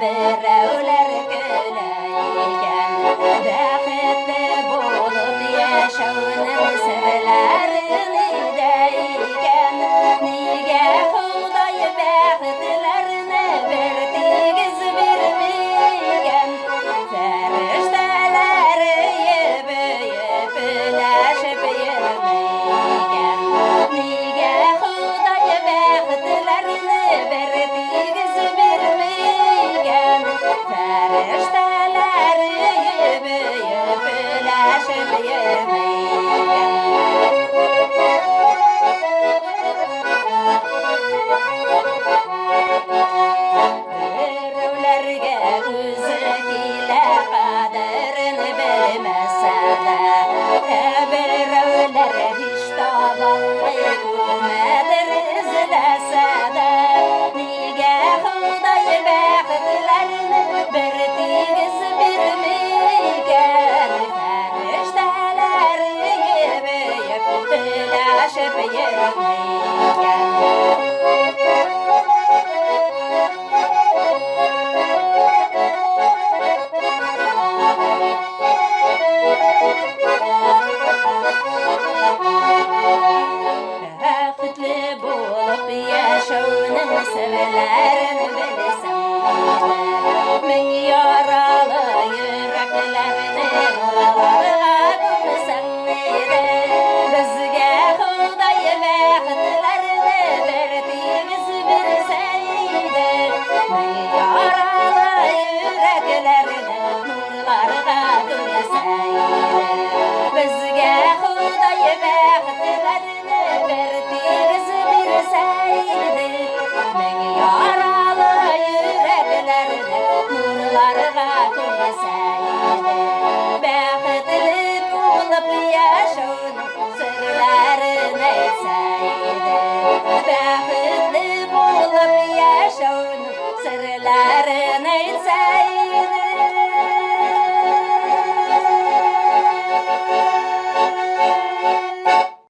Berevler güleyken Bәхетli bolup yaşauның serlerini deyken Nige Huday bәхетlerini bir tigiz vermegen Ferişteleri büyüp üleşip yürmegen Nige Huday bәхетlerini bir tigiz vermegen Ferişteleri büyüp üleşip yürmegen Birevlerge gözü ile kaderini bilmese de Birevler hiç tabanlı görmedir izlese de Nige Huday bәхетlerini bir tigiz vermegen Ferişteleri büyüp üleşip yürmegen Bәхетле bolup yaşauның serlerini bilsem Min yaralı yüreklerini ağlarga gömsem Bizge Huday bәхетlerini bir tigiz verseydi Min yaralı yüreklerini nurlarga gömseydi Bizge Huday bәхетlerini bir tigiz verseydi Min yaralı yüreklerini nurlarga gömseydi Bәхетле bolup yaşauның serlerini etseydi Bәхетле bolup yaşauның serlerini etseydi